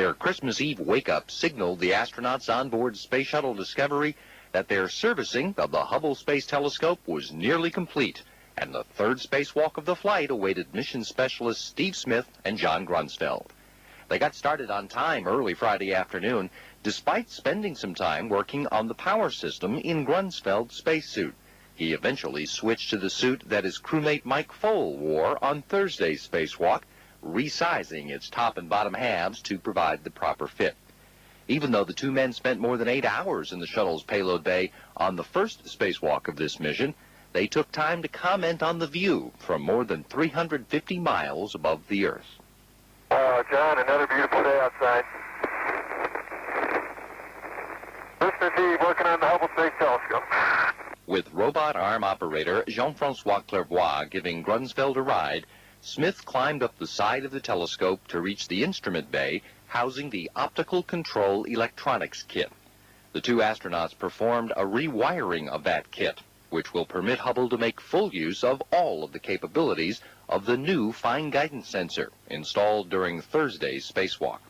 Their Christmas Eve wake-up signaled the astronauts on board Space Shuttle Discovery that their servicing of the Hubble Space Telescope was nearly complete, and the third spacewalk of the flight awaited mission specialists Steve Smith and John Grunsfeld. They got started on time early Friday afternoon, despite spending some time working on the power system in Grunsfeld's spacesuit. He eventually switched to the suit that his crewmate Mike Foale wore on Thursday's spacewalk, resizing its top and bottom halves to provide the proper fit. Even though the two men spent more than 8 hours in the shuttle's payload bay on the first spacewalk of this mission, they took time to comment on the view from more than 350 miles above the Earth. John, another beautiful day outside. Christmas Eve working on the Hubble Space Telescope. With robot arm operator Jean-Francois Clairvoy giving Grunsfeld a ride, Smith climbed up the side of the telescope to reach the instrument bay housing the optical control electronics kit. The two astronauts performed a rewiring of that kit, which will permit Hubble to make full use of all of the capabilities of the new fine guidance sensor installed during Thursday's spacewalk.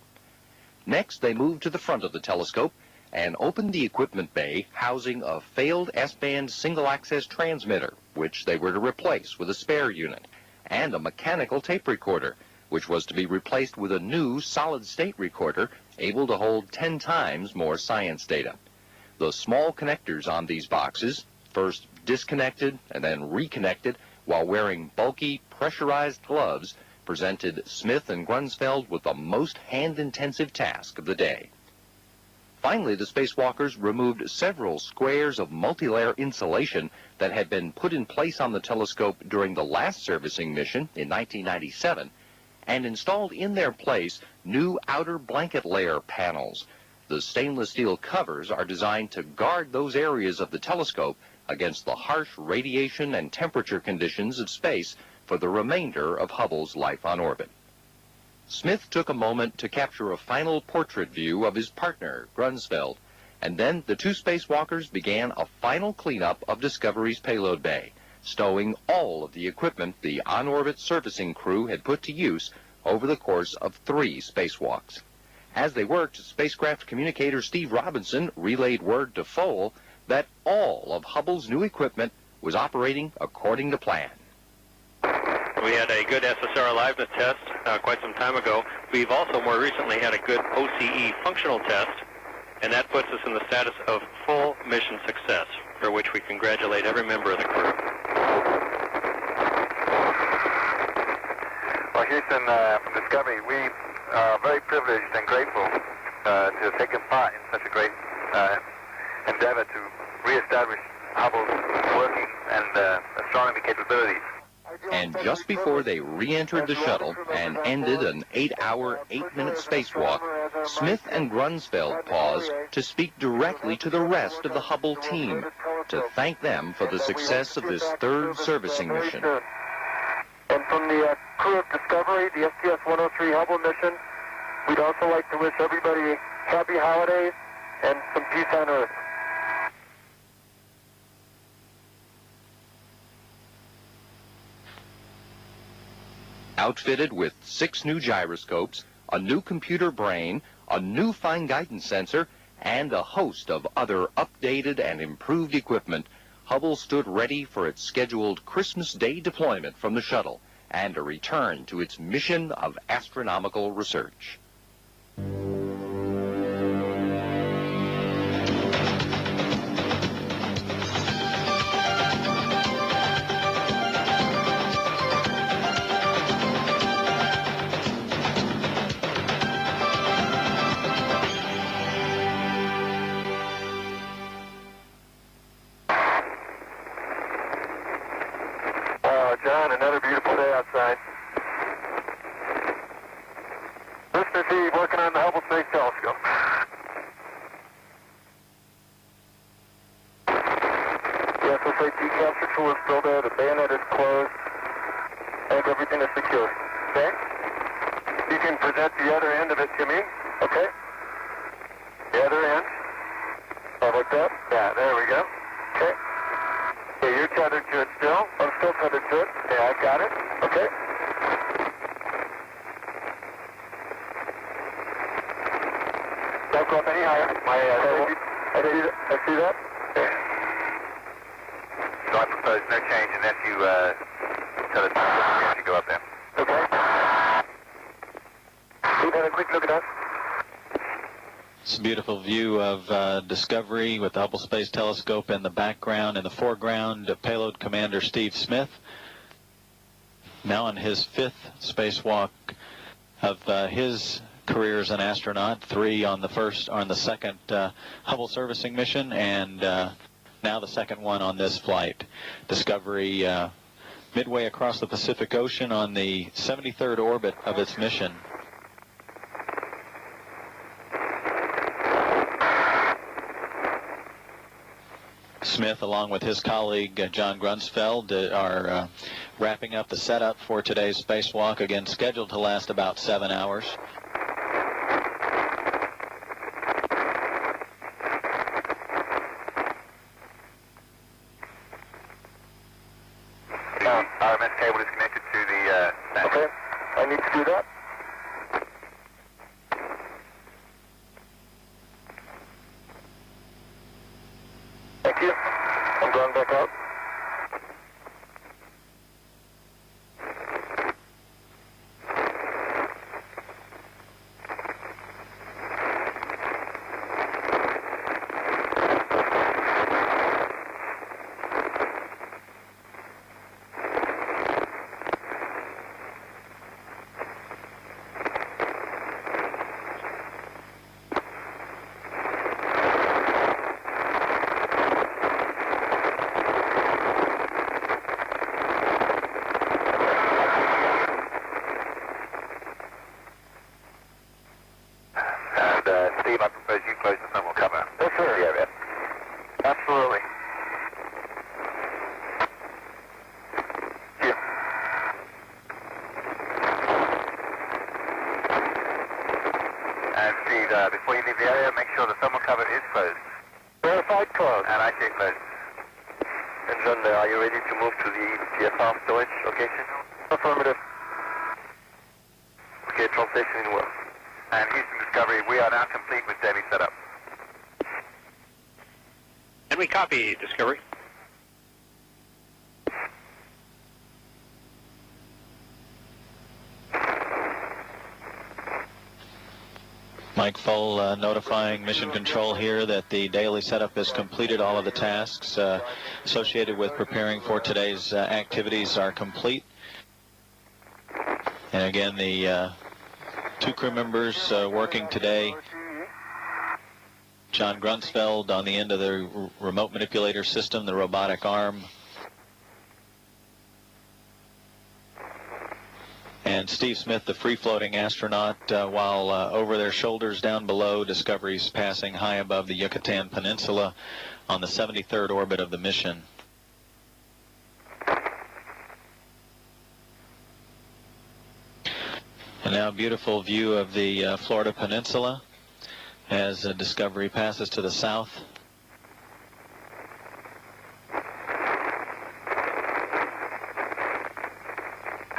Next, they moved to the front of the telescope and opened the equipment bay housing a failed S-band single-access transmitter, which they were to replace with a spare unit, and a mechanical tape recorder, which was to be replaced with a new solid-state recorder able to hold 10 times more science data. The small connectors on these boxes, first disconnected and then reconnected while wearing bulky, pressurized gloves, presented Smith and Grunsfeld with the most hand-intensive task of the day. Finally, the spacewalkers removed several squares of multilayer insulation that had been put in place on the telescope during the last servicing mission in 1997 and installed in their place new outer blanket layer panels. The stainless steel covers are designed to guard those areas of the telescope against the harsh radiation and temperature conditions of space for the remainder of Hubble's life on orbit. Smith took a moment to capture a final portrait view of his partner, Grunsfeld, and then the two spacewalkers began a final cleanup of Discovery's payload bay, stowing all of the equipment the on-orbit servicing crew had put to use over the course of 3 spacewalks. As they worked, spacecraft communicator Steve Robinson relayed word to Foale that all of Hubble's new equipment was operating according to plan. We had a good SSR aliveness test quite some time ago. We've also more recently had a good OCE functional test, and that puts us in the status of full mission success, for which we congratulate every member of the crew. Well, Houston, from Discovery, we are very privileged and grateful to have taken part in such a great endeavor to reestablish Hubble's working and astronomy capabilities. And just before they re-entered the shuttle and ended an 8-hour, 8-minute spacewalk, Smith and Grunsfeld paused to speak directly to the rest of the Hubble team to thank them for the success of this third servicing mission. And from the crew of Discovery, the STS 103 Hubble mission, we'd also like to wish everybody happy holidays and some peace on Earth. Outfitted with 6 new gyroscopes, a new computer brain, a new fine guidance sensor, and a host of other updated and improved equipment, Hubble stood ready for its scheduled Christmas Day deployment from the shuttle and a return to its mission of astronomical research. John, another beautiful day outside. Christmas Eve working on the Hubble Space Telescope. The SSAT capture tool is still there, the bayonet is closed, and everything is secure. Okay? You can present the other end of it to me, okay? The other end. How about that? Yeah, there we go. Okay. Okay, you're tethered to it still. I'm still tethered to it. Yeah, I've got it. Okay. Don't go up any higher. I see that. So I propose no change unless you tell us to go up there. Okay. We've had a quick look at us. It's a beautiful view of Discovery with the Hubble Space Telescope in the background. In the foreground, payload commander Steve Smith, now on his 5th spacewalk of his career as an astronaut, 3 on the second Hubble servicing mission, and now the second one on this flight. Discovery midway across the Pacific Ocean on the 73rd orbit of its mission. Smith, along with his colleague John Grunsfeld, are wrapping up the setup for today's spacewalk, again scheduled to last about 7 hours. The RMS cable is connected to the stand. Okay. I need to do that. Thank you. I'm going back out. Steve, I propose you close the thermal cover. Yes, sir. The area. Absolutely. Thank you. And Steve, before you leave the area, make sure the thermal cover is closed. Verified close. And I see it closed. And John, are you ready to move to the TFR storage location? Affirmative. Okay, translation in well. And Houston Discovery, we are now complete with daily setup. And we copy, Discovery. Mike Full notifying Mission Control here that the daily setup is completed. All of the tasks associated with preparing for today's activities are complete. And again, the 2 crew members working today. John Grunsfeld on the end of the remote manipulator system, the robotic arm. And Steve Smith, the free-floating astronaut, while over their shoulders down below, Discovery's passing high above the Yucatan Peninsula on the 73rd orbit of the mission. And now a beautiful view of the Florida Peninsula as Discovery passes to the south.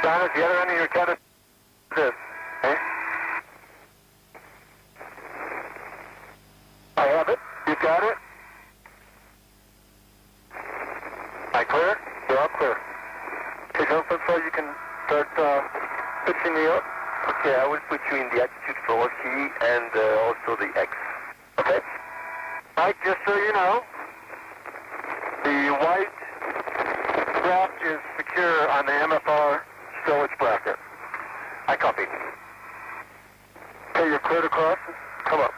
John, at the other end of your tennis is this. Okay? I have it. You got it? I clear? You're all clear. Okay, go so you can start pitching me up. Okay, I will put you in the attitude forward key and also the X. Okay. Mike, just so you know, the white draft is secure on the MFR storage bracket. I copy. Okay, you're cleared across. Come up.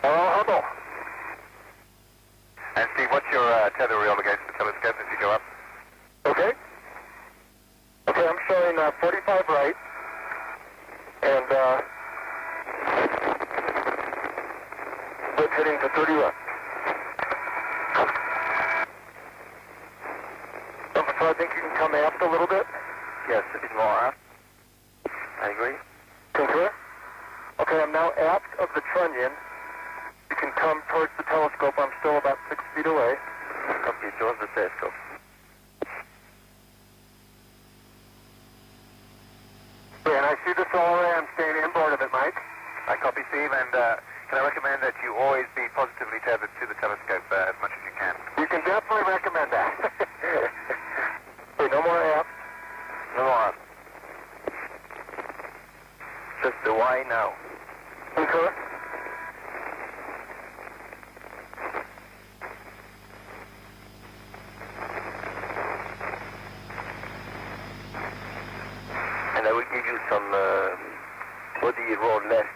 Hello, Hubble. And Steve, what's your tether reel against the telescope as you go up? Okay. Okay, I'm showing 45 right. And it's heading to 30 left. So I think you can come aft a little bit? Yes, a bit more aft. I agree. Clear? Okay, I'm now aft of the trunnion. You can come towards the telescope. I'm still about 6 feet away. Copy, towards the telescope. Okay, and I see the solar array. I'm staying inboard of it, Mike. I copy. Steve, and can I recommend that you always be positively tethered to the telescope as much as you can? You can definitely recommend that. Okay, no more aft. No more. Just the Y now. Concur. And I will give you some body roll left,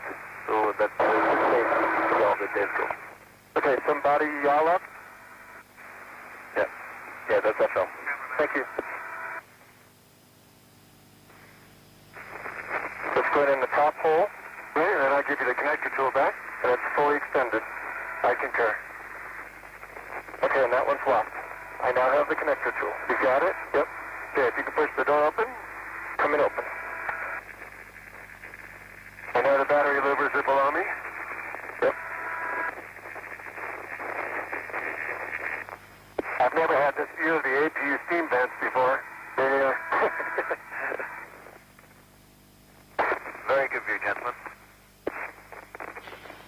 so that the on the telescope. Okay, some body yaw left. Yeah, that's all. Thank you. Let's go in the top hole. Right, and then I'll give you the connector tool back, and it's fully extended. I concur. Okay, and that one's locked. I now have the connector tool. You got it? Yep. Okay, if you can push the door open, come in open. I know the battery louvers are below me. Yep. I've never had this view of the APU steam vents before. Yeah. Very good view, gentlemen.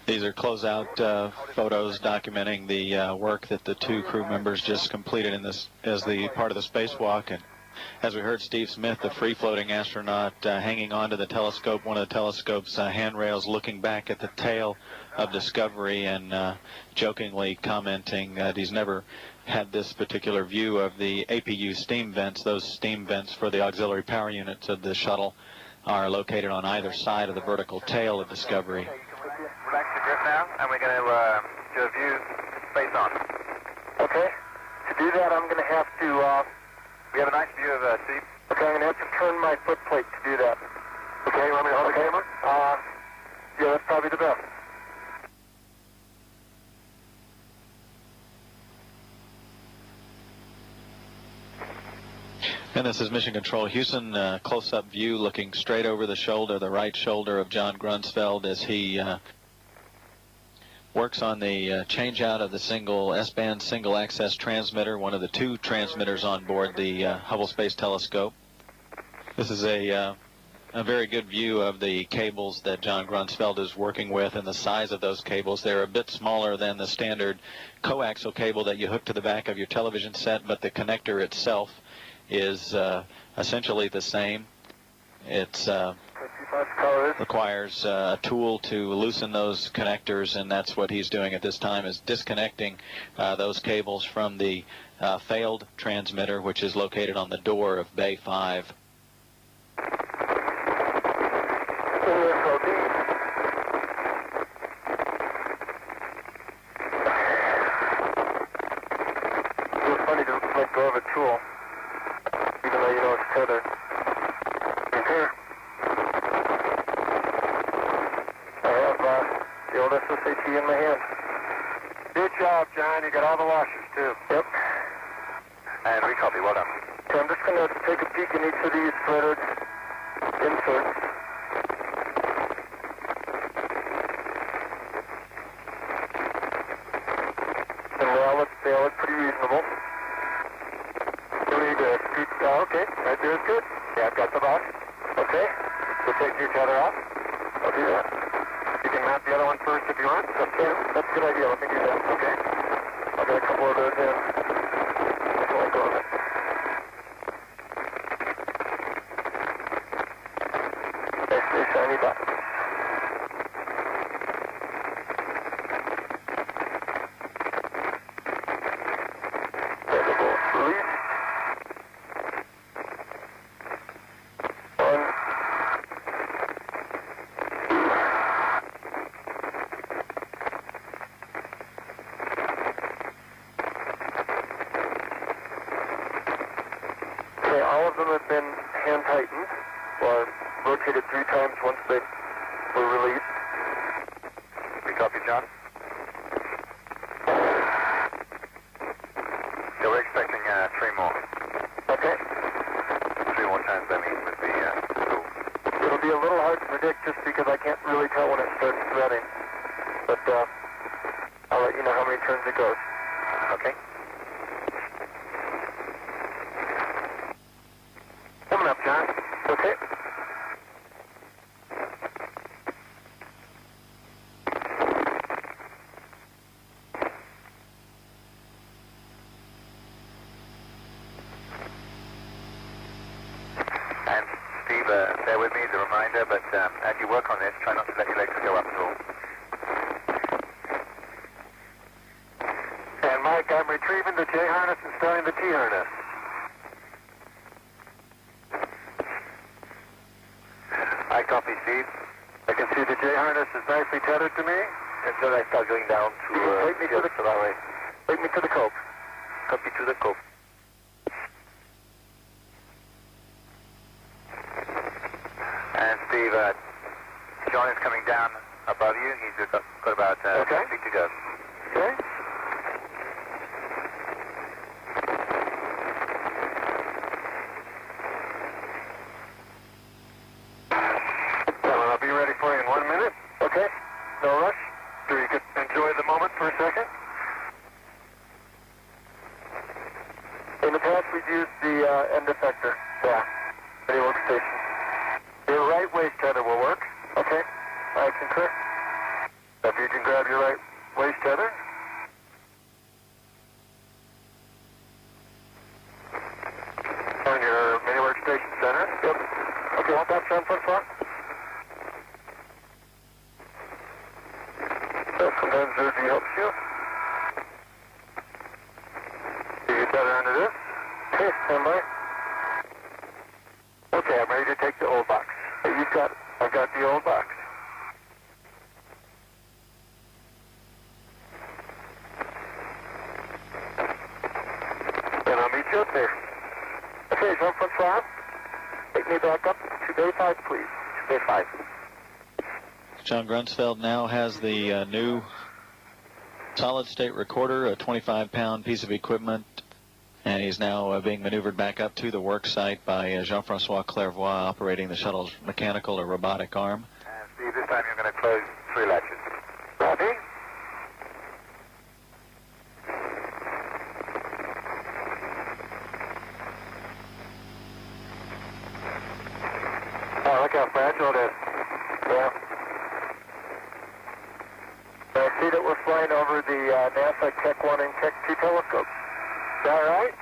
These are closeout photos documenting the work that the two crew members just completed in this as the part of the spacewalk. And as we heard Steve Smith, the free-floating astronaut, hanging onto the telescope, one of the telescope's handrails, looking back at the tail of Discovery and jokingly commenting that he's never had this particular view of the APU steam vents. Those steam vents for the auxiliary power units of the shuttle are located on either side of the vertical tail of Discovery. Okay, you can relax your grip now, and we're going to do a view face on. Okay. To do that, I'm going to have to... We have a nice view of Steve. Okay, I'm going to have to turn my foot plate to do that. Okay, you want me to hold the camera? Yeah, that's probably the best. And this is Mission Control Houston, close-up view looking straight over the shoulder, the right shoulder of John Grunsfeld as he works on the change-out of the single S-band single-access transmitter, one of the two transmitters on board the Hubble Space Telescope. This is a very good view of the cables that John Grunsfeld is working with and the size of those cables. They're a bit smaller than the standard coaxial cable that you hook to the back of your television set, but the connector itself is essentially the same. It requires a tool to loosen those connectors, and that's what he's doing at this time, is disconnecting those cables from the failed transmitter, which is located on the door of Bay 5. It's funny to let go of a tool, even though you know it's tethered. Here. I have the old SSAT in my hand. Good job, John. You got all the washers, too. Yep. And we copy. Well done. Okay, I'm just going to take a peek in each of these threaded inserts. And they all look pretty reasonable. You need to scoot. Oh, okay, right there is good. Yeah, I've got the box. Okay, we'll take your tether off. I'll do that. You can mount the other one first if you want. Okay, that's a good idea. Let me do that. Okay. I'll get a couple of those in before I go on it. Nice, shiny box. Release. Okay, all of them have been hand tightened or rotated 3 times once they were released. We copy, John. So we're expecting 3 more. Okay. 3 more times, I mean, with the tool. It'll be a little hard to predict just because I can't really tell when it starts threading. But I'll let you know how many turns it goes. Okay. Coming up, John. Okay. reminder, but as you work on this, try not to let your legs go up at all. And Mike, I'm retrieving the J harness and starting the T harness. I copy, Steve. I can see the J harness is nicely tethered to me. Until I start going down to Take me to the runway. Take me to the cope. Copy to the cope. And Steve, John is coming down above you. He's got about 10 feet to go. Okay. I'll be ready for you in 1 minute. Okay. No rush. So you can enjoy the moment for a second. In the past, we've used the end effector. Yeah. Ready workstation. Your right waist tether will work. Okay. I concur. If you can grab your right waist tether. On your mini workstation center. Yep. Okay, want that front foot front? Sometimes Zergy helps you. Do you get better under this? Okay, stand by. Okay, I'm ready to take the old box. I've got the old box. And I'll meet you up there. Okay, jump front flap. Take me back up to Bay 5, please. To Bay 5. John Grunsfeld now has the new solid-state recorder, a 25-pound piece of equipment, and he's now being maneuvered back up to the work site by Jean-Francois Clairvoy, operating the shuttle's mechanical or robotic arm. And Steve, this time you're going to close 3 latches. Copy. Oh, look how fragile it is. Yeah. I see that we're flying over the NASA Keck 1 and Keck 2 telescopes. Is that right?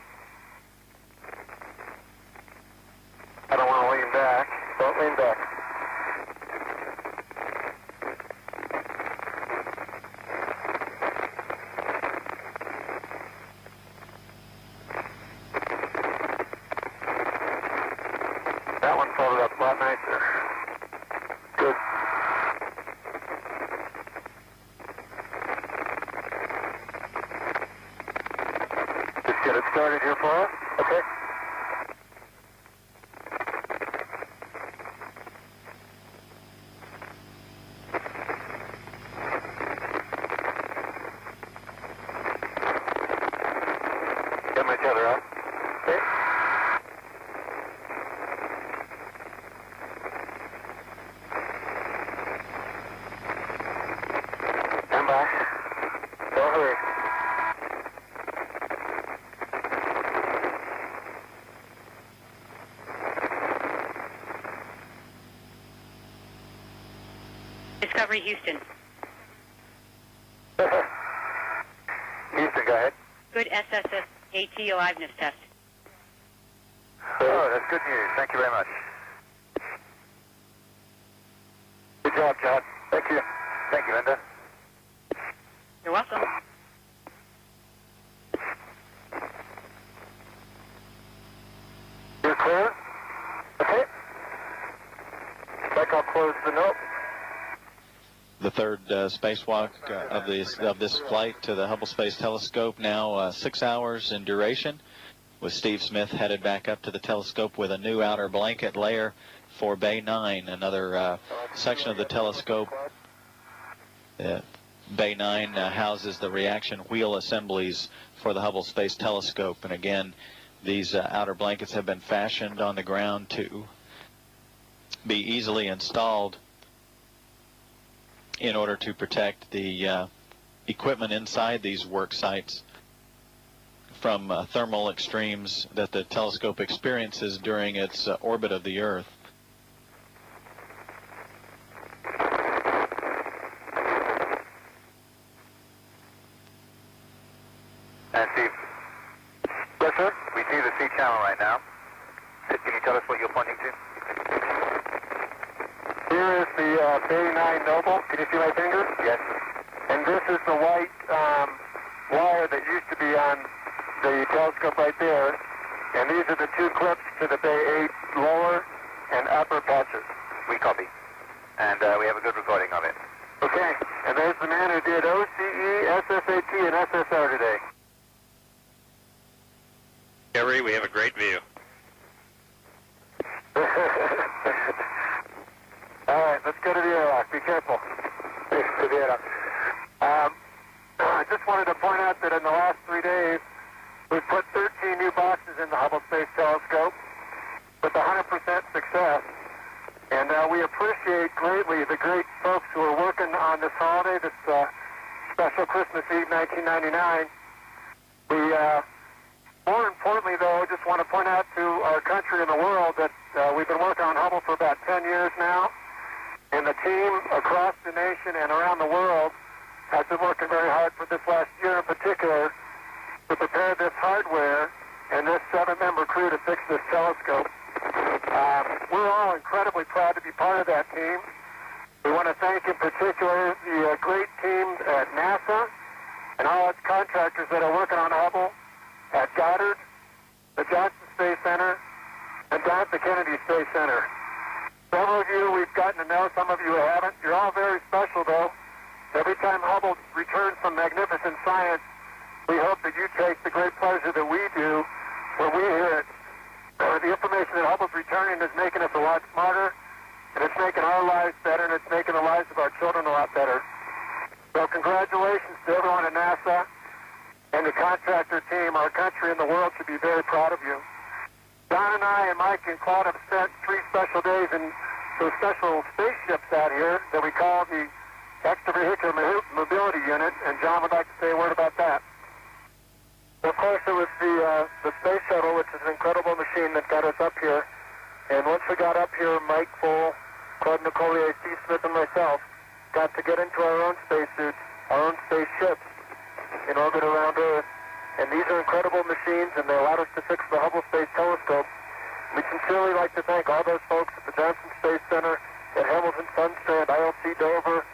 I don't want to lean back. Don't lean back. That one folded up a lot nicer. Good. Just get it started here for us. Okay. Get my tether up. Okay. Stand by. Don't hurry. Discovery Houston. Houston, go ahead. Good SSS AT aliveness test. Oh, that's good news. Thank you very much. Good job, John. Thank you. Thank you, Linda. You're welcome. You're clear? Okay. Like I'll close the note. The third spacewalk of this flight to the Hubble Space Telescope, now 6 hours in duration, with Steve Smith headed back up to the telescope with a new outer blanket layer for Bay 9, another section of the telescope. Bay 9 houses the reaction wheel assemblies for the Hubble Space Telescope, and again, these outer blankets have been fashioned on the ground to be easily installed in order to protect the equipment inside these work sites from thermal extremes that the telescope experiences during its orbit of the Earth. And Steve. Yes, sir? We see the C channel right now. Can you tell us what you're pointing to? the Bay 9 Noble. Can you see my finger? Yes. And this is the white wire that used to be on the telescope right there. And these are the two clips to the Bay 8 lower and upper patches. We copy. And we have a good recording of it. Okay. And there's the man who did OCE, SSAT, and SSR today. Discovery, we have a great view. All right, let's go to the airlock. Be careful. To the airlock. I just wanted to point out that in the last 3 days, we've put 13 new boxes in the Hubble Space Telescope with 100% success. And we appreciate greatly the great folks who are working on this holiday, this special Christmas Eve 1999. We, more importantly, though, just want to point out to our country and the world that we've been working on Hubble for about 10 years now. And the team across the nation and around the world has been working very hard for this last year in particular to prepare this hardware and this 7-member crew to fix this telescope. We're all incredibly proud to be part of that team. We want to thank in particular the great team at NASA and all its contractors that are working on Hubble at Goddard, the Johnson Space Center, and down at the Kennedy Space Center. Several of you we've gotten to know, some of you haven't. You're all very special, though. Every time Hubble returns some magnificent science, we hope that you take the great pleasure that we do when we hear it. The information that Hubble's returning is making us a lot smarter, and it's making our lives better, and it's making the lives of our children a lot better. So congratulations to everyone at NASA and the contractor team. Our country and the world should be very proud of you. Don and I and Mike and Claude have spent 3 special days in those special spaceships out here that we call the Extravehicular Mobility Unit, and John would like to say a word about that. Well, of course, it was the Space Shuttle, which is an incredible machine that got us up here. And once we got up here, Mike Full, Claude Nicollier, Steve Smith, and myself got to get into our own spacesuits, our own spaceships, in orbit around Earth. And these are incredible machines, and they allowed us to fix the Hubble Space Telescope. We sincerely like to thank all those folks at the Johnson Space Center, at Hamilton Sunstrand, ILC Dover,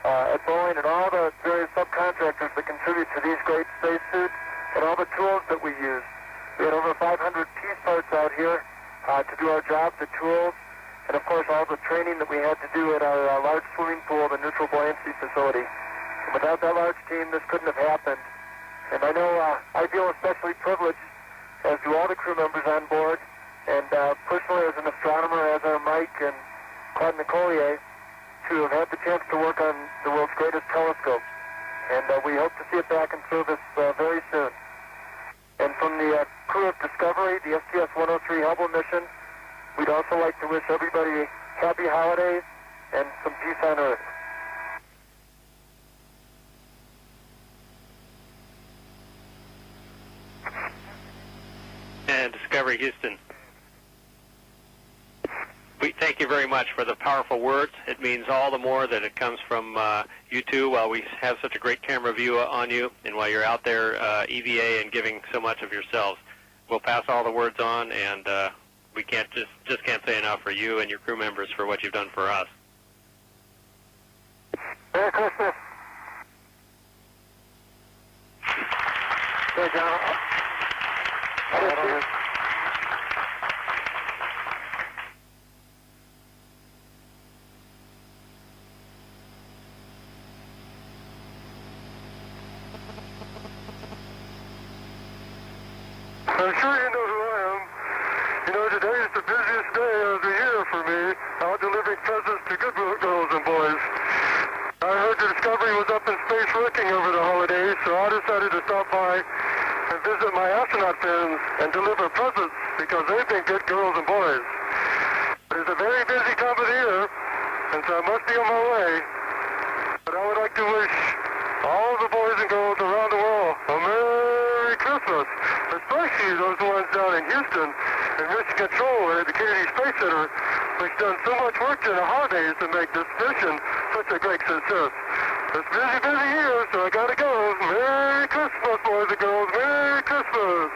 at Boeing, and all the various subcontractors that contribute to these great spacesuits, and all the tools that we use. We had over 500 piece parts out here to do our job, the tools, and of course all the training that we had to do at our large swimming pool, the neutral buoyancy facility. And without that large team, this couldn't have happened. And I know I feel especially privileged, as do all the crew members on board, and personally as an astronomer, as are Mike and Claude Nicollier, to have had the chance to work on the world's greatest telescope. And we hope to see it back in service very soon. And from the crew of Discovery, the STS-103 Hubble mission, we'd also like to wish everybody happy holidays and some peace on Earth. And Discovery Houston, we thank you very much for the powerful words. It means all the more that it comes from you two while we have such a great camera view on you, and while you're out there EVA and giving so much of yourselves. We'll pass all the words on, and we can't just can't say enough for you and your crew members for what you've done for us. Merry Christmas. Hey, John. I'm sure you know who I am. You know, today is the busiest day of the year for me, out delivering presents to good girls and boys. I heard the Discovery was up in space working over the holidays, so I decided to stop by and visit my astronaut friends and deliver presents because they've been good girls and boys. But it's a very busy time of the year, and so I must be on my way. But I would like to wish all the boys and girls around the world a Merry Christmas, especially those ones down in Houston and Mission Control at the Kennedy Space Center, which done so much work during the holidays to make this mission such a great success. It's busy year, so I gotta go. Merry Christmas, boys and girls. Merry Christmas.